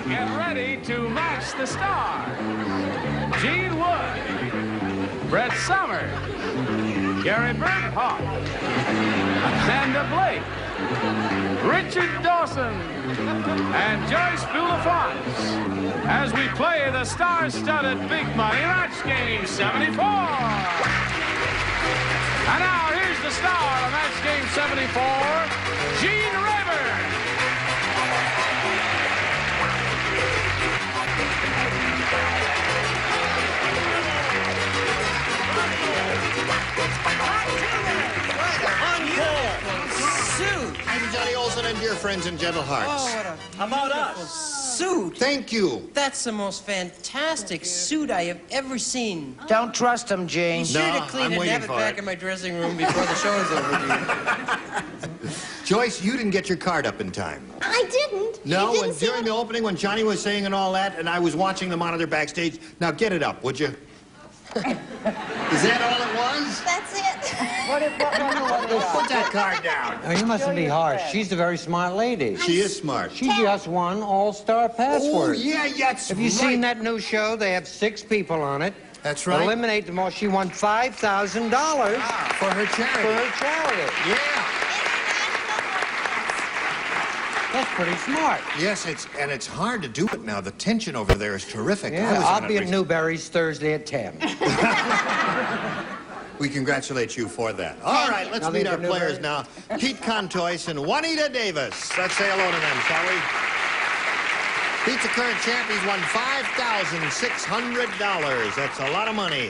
Get ready to match the stars. Gene Wood, Brett Summers, Gary Burghoff, Amanda Blake, Richard Dawson, and Joyce Bulifant as we play the star-studded big money match game 74. And now here's the star of match game 74, Gene Rayburn. I'm Johnny Olson and dear friends and gentle hearts. Oh, what a How about beautiful us? suit. Thank you. That's the most fantastic suit I have ever seen. Don't trust him, Gene. Be sure to clean I'm it and waiting have it for back it. in my dressing room before the show is over, Gene. Joyce, you didn't get your card up in time. I didn't. No, You didn't see during the opening when Johnny was saying and all that, and I was watching the monitor backstage. Now get it up, would you? Is that all it was? That's it. Put that card down. Oh, you mustn't be harsh. She's a very smart lady. She is smart. She just won All-Star Oh, Password. yeah, that's Have you right. seen that new show? They have 6 people on it. That's right. Eliminate them all. She won $5,000 For her charity. for her charity. Yeah. That's pretty smart. Yes, it's hard to do it now. The tension over there is terrific. Yeah, I'll be at Newberry's Thursday at 10. We congratulate you for that. All right, let's meet our players now. Pete Contois and Juanita Davis. Let's say hello to them, shall we? Pete's the current champ. He's won $5,600. That's a lot of money.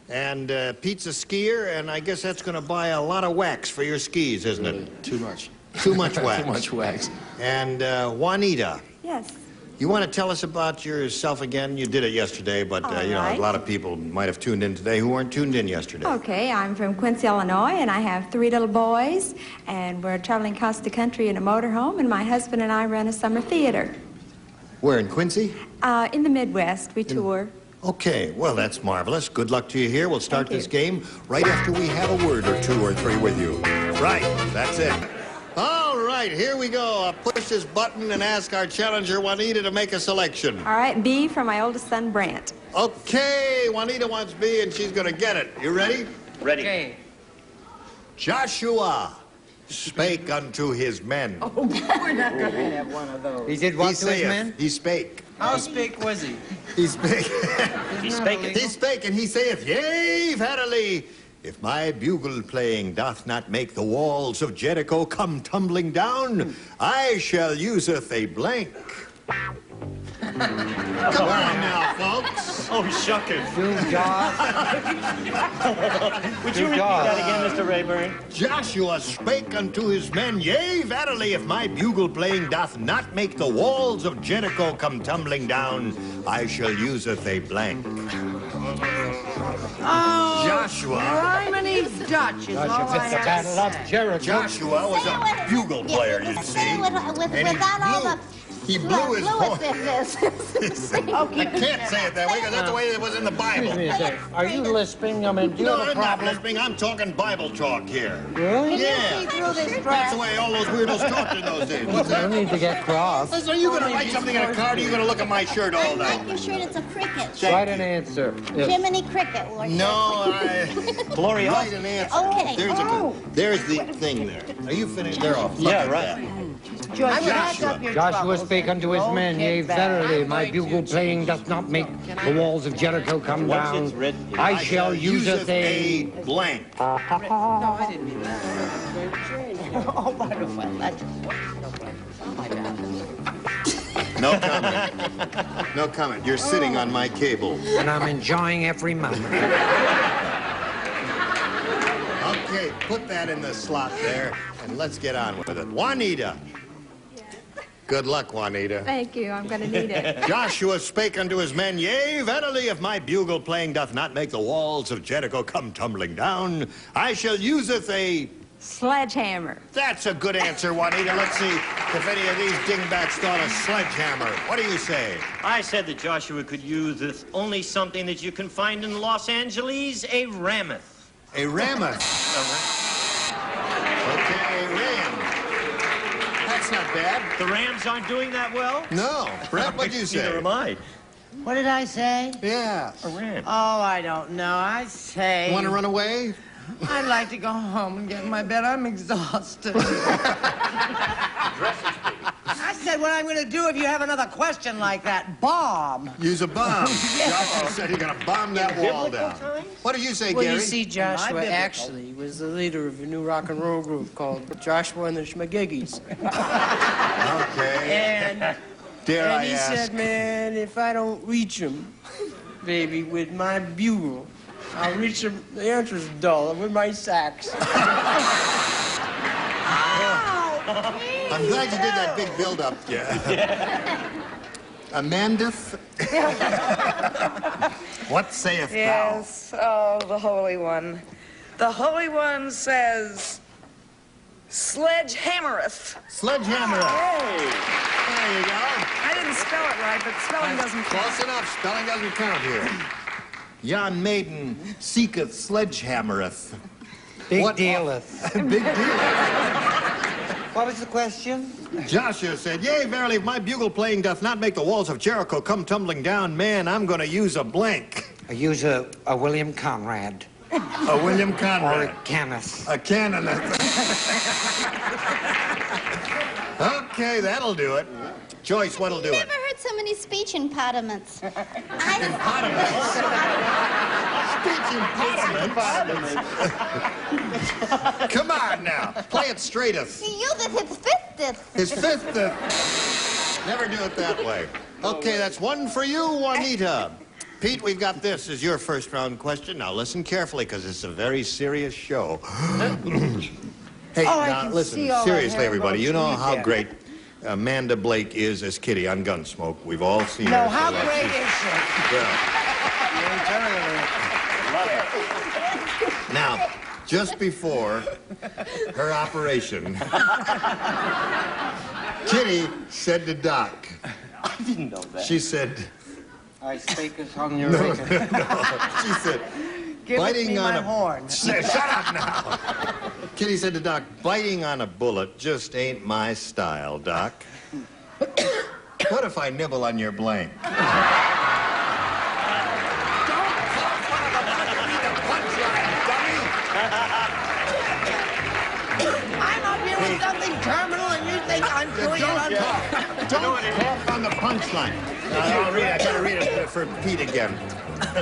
And Pete's a skier, and I guess that's going to buy a lot of wax for your skis, isn't it? Too much. Too much wax. Too much wax. And Juanita. Yes. You want to tell us about yourself again? You did it yesterday, but, All you know, right. a lot of people might have tuned in today who weren't tuned in yesterday. Okay, I'm from Quincy, Illinois, and I have 3 little boys, and we're traveling across the country in a motorhome, and my husband and I run a summer theater. Where, in Quincy? In the Midwest, we tour. Okay, well, that's marvelous. Good luck to you here. We'll start this game right after we have a word or 2 or 3 with you. Right, that's it. All right, here we go. I'll push this button and ask our challenger, Juanita, to make a selection. All right, B for my oldest son, Brant. Okay, Juanita wants B, and she's going to get it. You ready? Ready. Okay. Joshua spake unto his men. We're not going to have one of those. He did what He to his saith, men? He spake. How spake was he? He spake. He spake it. He spake, and he saith, Yea, verily, if my bugle playing doth not make the walls of Jericho come tumbling down, I shall useth a blank. Come on now, folks. Oh, shuckers. Doom job. Would you repeat that again, Mr. Rayburn? Joshua spake unto his men, Yea, verily, if my bugle playing doth not make the walls of Jericho come tumbling down, I shall useth a blank. Oh, Joshua. Criminy Dutch is all Joshua I fits the have battle to of say. Jericho. Joshua was a bugle player, you see. Say And without all the he blew his horn. Okay. I can't say it that way because that's the way it was in the Bible. Excuse me a sec. Are you lisping? I mean, do you No, have a I'm not problem? listening. I'm talking Bible talk here. Really? Yeah. That's the way all those weirdos talked in those days. What's You that? need to get cross. Listen, are you going to write something in a card or are you going to look at my shirt all I like night? your shirt. It's a cricket. Write an answer. Yes. Jiminy Cricket. Or No, Gloria. write an answer. Okay. There's the thing there. Are you finished? They're off. Look Yeah, at right. that. Joyce, pack up your Joshua troubles. spake unto his Don't men, Yea, get back. verily, I'm my going bugle to playing change doth not make the walls of Jericho come Once down. it's written, I shall useth a... blank. No, I didn't mean that. Oh, by the way, that's... No comment. No comment. You're sitting on my cable. And I'm enjoying every moment. Okay, put that in the slot there, and let's get on with it. Juanita. Good luck, Juanita. Thank you. I'm going to need it. Joshua spake unto his men, Yea, verily, if my bugle playing doth not make the walls of Jericho come tumbling down, I shall useth a... Sledgehammer. That's a good answer, Juanita. Let's see if any of these dingbats thought a sledgehammer. What do you say? I said that Joshua could use this only something that you can find in Los Angeles, a mammoth. A rammoth. Okay, a ram. That's not bad. The Rams aren't doing that well? No. Brett, what'd you say? Neither am I. What did I say? Yeah. A Ram. Oh, I don't know. I say... Want to run away? I'd like to go home and get in my bed. I'm exhausted. I said what I'm going to do if you have another question like that. Bomb. Use a bomb. Joshua said you're going to bomb that wall down. What did you say, Well, Gary? you see, Joshua actually was the leader of a new rock and roll group called Joshua and the Schmagiggies. Okay. And Dare I he ask? said, man, if I don't reach him, baby, with my bugle, I'll reach him, the answer's dull, with my sax. I'm glad you did that big build-up. Yeah. Amanda, what saith thou? Yes, oh, the Holy One. The Holy One says, sledgehammereth. Sledgehammer. Hey. There you go. I didn't spell it right, but spelling doesn't count. Close enough. Spelling doesn't count here. Yon maiden seeketh sledgehammereth. Big dealeth. Big deal. What was the question? Joshua said, yea, verily, if my bugle playing doth not make the walls of Jericho come tumbling down, man, I'm going to use a blank. I use a William Conrad. A William Or Conrad. a Kenneth. A cannon. Okay, that'll do it. Joyce, what'll do it? Never heard so many speech impediments. Impediments. Come on now. Play it straighteth. He uses his fisteth. His fifth. Never do it that way. Okay, that's one for you, Juanita. Pete, we've got this as your first round question. Now listen carefully, because it's a very serious show. Hey, I now can listen, see all that seriously, hair everybody. You know motion how there. great Amanda Blake is as Kitty on Gunsmoke. We've all seen her. No, so how that's- great is she? Yeah. Now, just before her operation, Kitty said to Doc, I didn't know that. she said, I speak us on your no, she said, Give biting me on my a horn. Shut up now. Kitty said to Doc, biting on a bullet just ain't my style, Doc. What if I nibble on your blank? I'm up here with something terminal and you think I'm doing it on top. Don't cough on the punchline. I gotta read it for Pete again.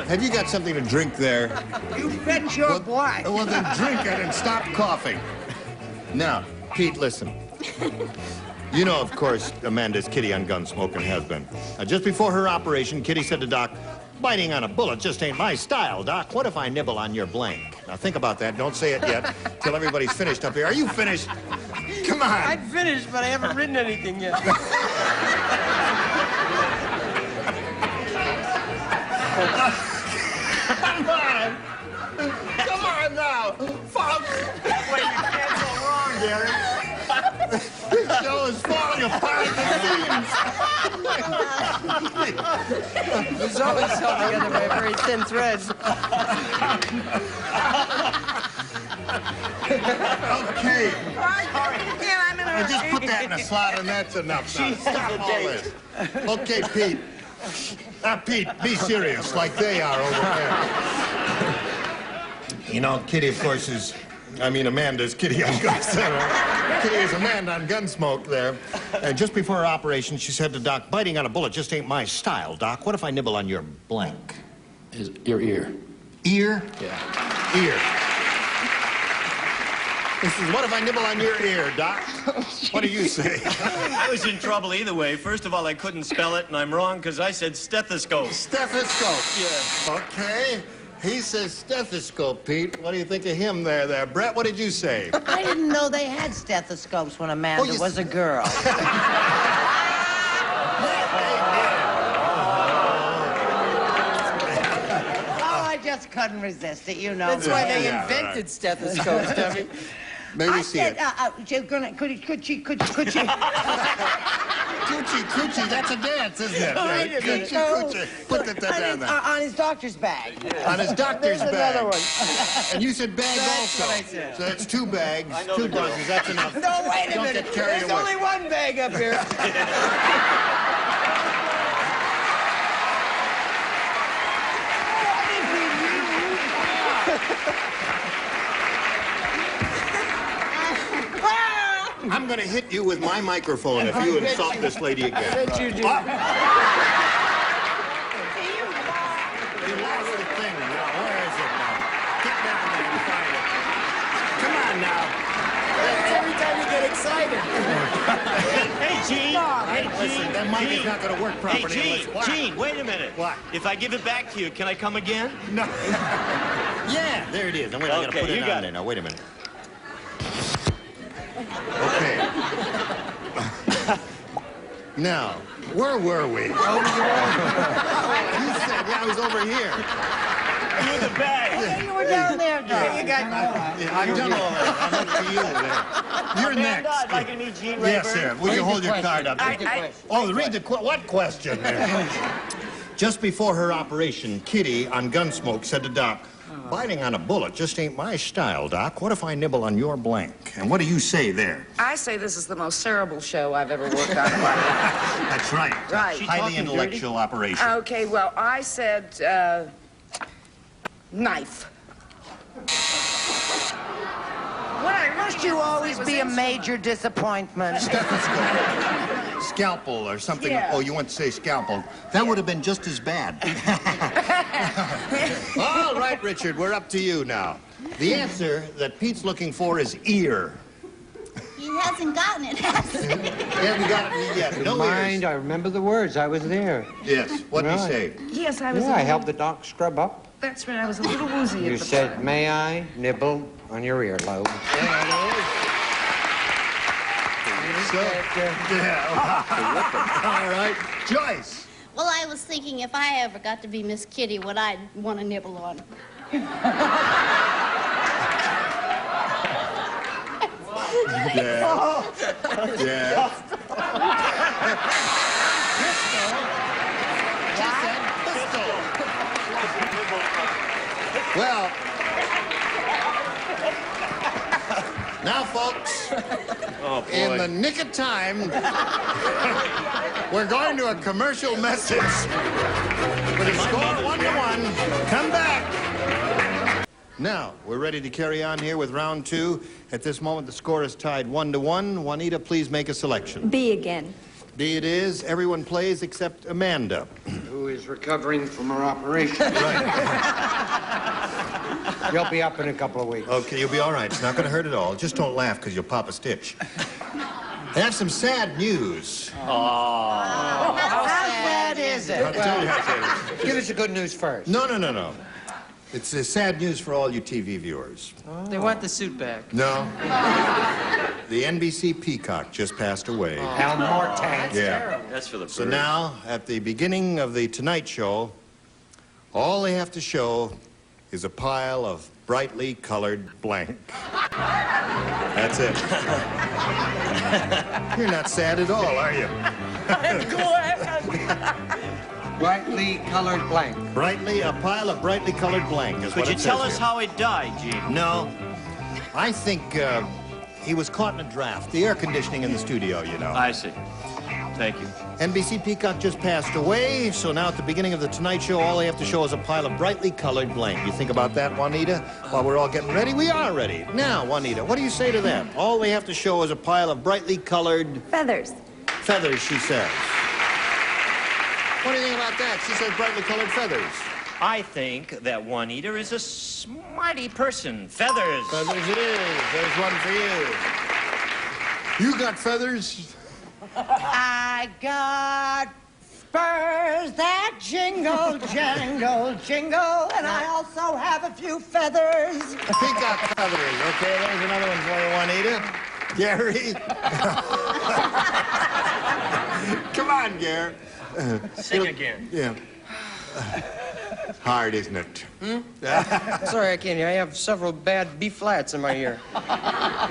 Have you got something to drink there? You bet your boy. Well, then drink it and stop coughing. Now, Pete, listen. You know, of course, Amanda's Kitty on Gunsmoke and has been. Just before her operation, Kitty said to Doc, biting on a bullet just ain't my style, Doc. What if I nibble on your blank? Now, think about that. Don't say it yet till everybody's finished up here. Are you finished? Come on. I'm finished, but I haven't written anything yet. Come on. Come on now. Folks. Wait, you can't go wrong, Gary. This show is falling apart at the seams. It's always held together by a very thin thread. Okay. I'm in a Just put that in a slot and that's enough. Now, stop all this. Okay, Pete. Pete, be serious like they are over there. You know, Kitty, of course, Amanda's Kitty on Gunsmoke. Kitty is Amanda on Gunsmoke there. And just before her operation, she said to Doc, biting on a bullet just ain't my style, Doc. What if I nibble on your blank? Your ear. Ear? Yeah. Ear. This is, what if I nibble on your ear, Doc? What do you say? I was in trouble either way. First of all, I couldn't spell it, and I'm wrong because I said stethoscope. Stethoscope. Yeah. Okay. He says stethoscope, Pete. What do you think of him there? Brett, what did you say? I didn't know they had stethoscopes when Amanda was a girl. Oh, I just couldn't resist it, you know. That's why they Yeah, invented right. stethoscopes, Debbie. Maybe I see said, it. could she? Coochie, coochie, that's a dance, isn't it? Wait a minute. Coochie, coochie. Put that down there. On his doctor's bag. On his doctor's There's bag. another one. And you said bag That's also. what I said. So that's 2 bags, 2 buzzers, that's enough. No, wait a Don't minute. get carried There's away. only one bag up here. I'm going to hit you with my microphone if you insult this lady again. I bet you do. You lost the thing. Now, where is it now? Get down there and find it. Come on now. Every time you get excited. Hey, Gene. Hey, Listen, Gene. that mic is Gene. not going to work Hey, properly. Gene. unless- What? Gene, wait a minute. What? If I give it back to you, can I come again? No. Yeah, there it is. I'm going to Okay, put it you on got there. it. Now, wait a minute. Okay. Now, where were we? You said, yeah, I was over here. You the bag. You were down there, Doc. You got I've done all that. I'm up to you. You're Amanda, next. I'd like to meet Gene Rayburn. Yes, sir. Will you hold your card up? Oh, read the what question? Just before her operation, Kitty on Gunsmoke said to Doc, "Biting on a bullet just ain't my style, Doc. What if I nibble on your blank?" And what do you say there? I say this is the most terrible show I've ever worked on in my life. That's right. Right. Highly intellectual operation. Okay, well, I said, knife. Must you always be a major disappointment? Stethoscope. Scalpel or something. Yeah. Oh, you want to say scalpel. That would have been just as bad. All right, Richard, we're up to you now. The answer that Pete's looking for is ear. He hasn't gotten it, has he? He hasn't got it yet. No Mind, ears. I remember the words. I was there. Yes. What did he Right. say? Yes, I was. Yeah, I helped the doc scrub up. That's right. I was a little woozy You at the said, "May I nibble on your earlobe?" Yeah. All right. Joyce. Well, I was thinking if I ever got to be Miss Kitty, what I'd want to nibble on. Yeah. Yeah. Well, now, folks, in the nick of time, we're going to a commercial message. With a score 1-1. Come back. Now, we're ready to carry on here with round 2. At this moment, the score is tied 1-1. Juanita, please make a selection. B again. B it is. Everyone plays except Amanda. Who is recovering from her operation. You'll be up in a couple of weeks. Okay, you'll be all right. It's not going to hurt at all. Just don't laugh because you'll pop a stitch. I have some sad news. How sad is it? I'll tell you how sad it is. Give us the good news first. No. It's sad news for all you TV viewers. They want the suit back. No. The NBC Peacock just passed away. Al Mortan. Yeah. That's for the So now, at the beginning of the Tonight Show, all they have to show is a pile of brightly colored blank. That's it. You're not sad at all, are you? Brightly colored blank. A pile of brightly colored blank is what Could you it says tell us here. how it died, Gene? No. I think he was caught in a draft. The air conditioning in the studio, you know. I see. Thank you. NBC Peacock just passed away, so now at the beginning of the Tonight Show, all they have to show is a pile of brightly colored blank. You think about that, Juanita? While we're all getting ready? We are ready. Now, Juanita, what do you say to that? All they have to show is a pile of brightly colored Feathers. feathers, she says. What do you think about that? She says brightly colored feathers. I think that Juanita is a smarty person. Feathers. Feathers it is. There's one for you. You got feathers? I got spurs that jingle, jangle, jingle, and I also have a few feathers. Peacock feathers. Okay, there's another one for you, Juanita. Gary. Come on, Gary. Sing again. Yeah. Hard, isn't it? Sorry, I can't hear. I have several bad B flats in my ear.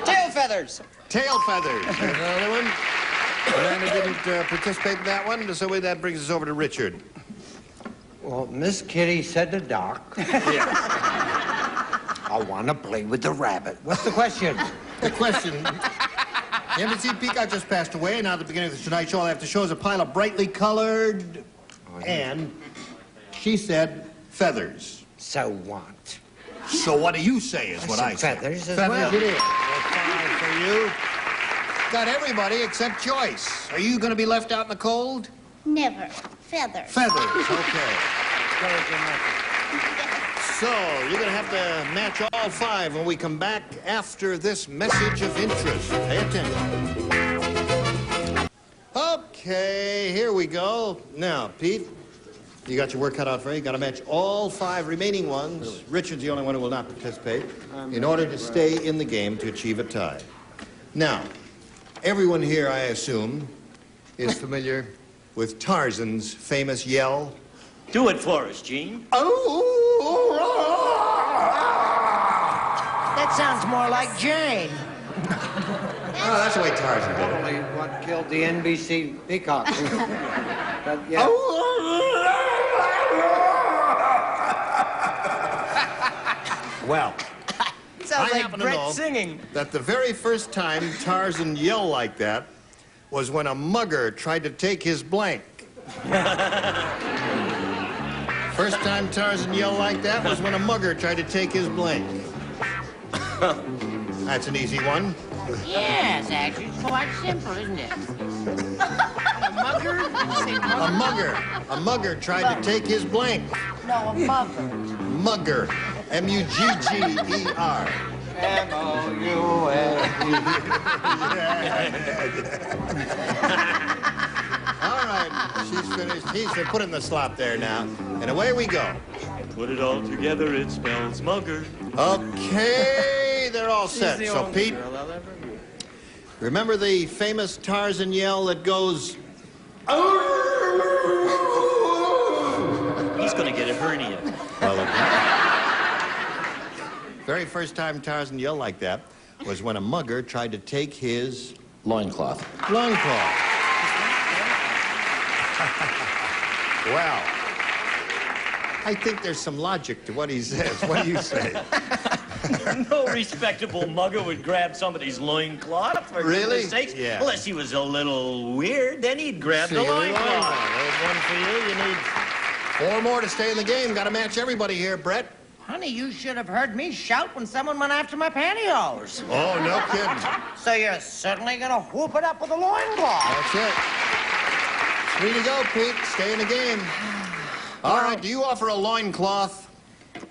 Tail feathers. Tail feathers. There's another one. Amanda didn't participate in that one, so that brings us over to Richard. Well, Miss Kitty said to Doc, Yes. I want to play with the rabbit. What's the question? The question... The NBC Peacock just passed away. Now at the beginning of the Tonight Show, all I have to show is a pile of brightly colored... And she said feathers. So what? So what do you say is what I say? Feathers as Feathers well. it is. Five for you. Got everybody except Joyce. Are you going to be left out in the cold? Never. Feathers. Feathers, okay. So, you're going to have to match all five when we come back after this message of interest. Pay attention. Okay, here we go. Now, Pete, you got your work cut out for you. You got to match all five remaining ones. Richard's the only one who will not participate in order to stay in the game to achieve a tie. Now, everyone here, I assume, is familiar with Tarzan's famous yell. Do it for us, Gene. That sounds more like Jane. Oh, that's the way Tarzan did it. Probably what killed the NBC Peacock. But, yeah. Well, Sounds I like happen to Brett know singing. that the very first time Tarzan yelled like that was when a mugger tried to take his blank. First time Tarzan yelled like that was when a mugger tried to take his blank. That's an easy one. Yes, actually, it's quite simple, isn't it? A mugger tried to take his blank. No, a mugger. Mugger. M-U-G-G-E-R. M-O-U-L-E. All right, she's finished. He's put in the slop there now. And away we go. Put it all together, it spells mugger. Okay, they're all set. She's the So, only Pete, girl I'll ever meet. remember the famous Tarzan yell that goes... He's going to get a hernia. Well, very first time Tarzan yelled like that was when a mugger tried to take his Loincloth. loincloth. Well, I think there's some logic to what he says. What do you say? No respectable mugger would grab somebody's loincloth, for Really? goodness sakes. Yeah. Unless he was a little weird, then he'd grab the There's loincloth. one for you. You need 4 more to stay in the game. Got to match everybody here, Brett. Honey, you should have heard me shout when someone went after my pantyhose. Oh, no kidding. So you're certainly gonna whoop it up with a loincloth. That's it. 3 to go, Pete. Stay in the game. All right, do you offer a loincloth?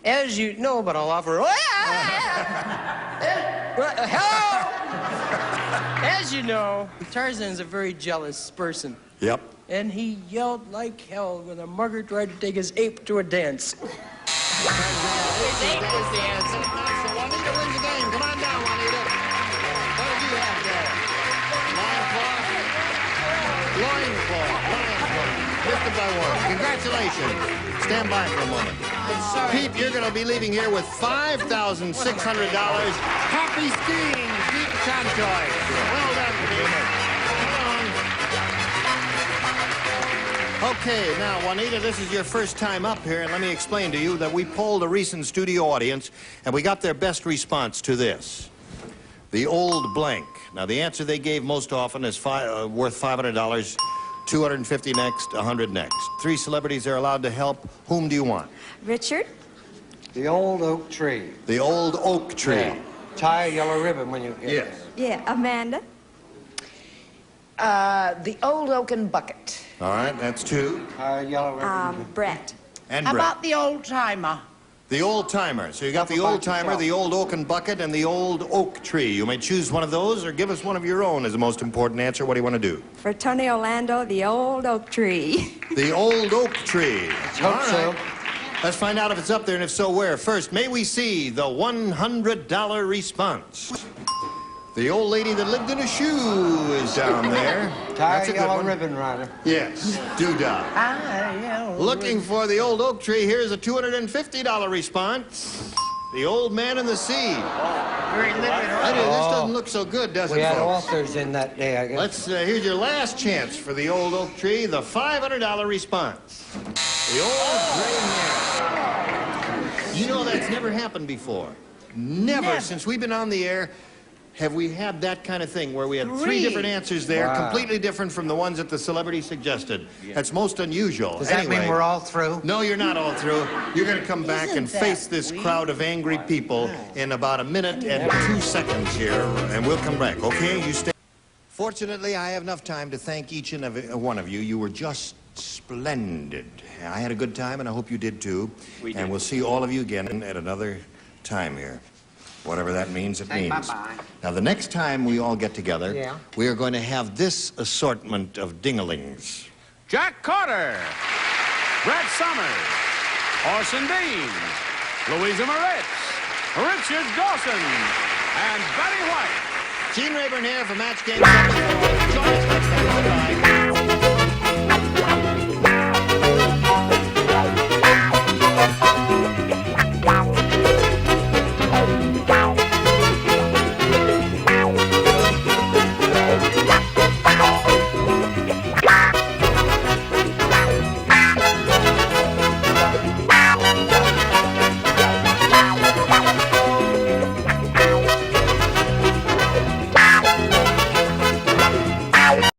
As you know, but I'll offer. Hello! As you know, Tarzan's a very jealous person. Yep. And he yelled like hell when a mugger tried to take his ape to a dance. So Juanita wins the game. Come on down, Juanita. What do you have there? Loincloth. Missed it by 1. Congratulations. Stand by for a moment. Pete, you're going to be leaving here with $5,600. Happy skiing, Pete Sanchoy. Well done, Pete. Okay, now, Juanita, this is your first time up here, and let me explain to you that we polled a recent studio audience, and we got their best response to this. The old blank. Now, the answer they gave most often is worth $500, 250 next, 100 next. 3 celebrities are allowed to help. Whom do you want? Richard? The old oak tree. The old oak tree. Yeah. Tie a yellow ribbon when you get Yes. there. Yeah, Amanda? The old oaken bucket. All right, that's 2. Tie a yellow ribbon. Brett. And How Brett. about the old timer? The old timer. So you got the old timer, the old oaken bucket, and the old oak tree. You may choose one of those or give us one of your own as the most important answer. What do you want to do? For Tony Orlando, the old oak tree. The old oak tree. Hope All so. right. Let's find out if it's up there, and if so, where. First, may we see the $100 response. The old lady that lived in a shoe is down there. Tie That's a a good yellow one. ribbon, Ryder. Yes, doodah. Looking for the old oak tree, here's a $250 response. The Old Man and the Sea. Very limited. This doesn't look so good, does it, We had folks? authors in that day, I guess. Here's your last chance for the old oak tree, the $500 response. The old gray mare. You know, that's never happened before. Never since we've been on the air have we had that kind of thing where we had three different answers there, completely different from the ones that the celebrity suggested. That's most unusual. Does that mean we're all through? No, you're not all through. You're going to come back and face this crowd of angry people in about 1 minute and 2 seconds here, and we'll come back, okay? You stay. Fortunately, I have enough time to thank each and every one of you. You were just splendid. I had a good time, and I hope you did too. And we'll see all of you again at another time here. Whatever that means, it means. Bye-bye. Now, the next time we all get together, we are going to have this assortment of dinglings. Jack Carter, Brett Summers, Orson Dean, Louisa Moritz, Richard Dawson, and Betty White. Gene Rayburn here for Match Game 74. Join us next time. Bye-bye.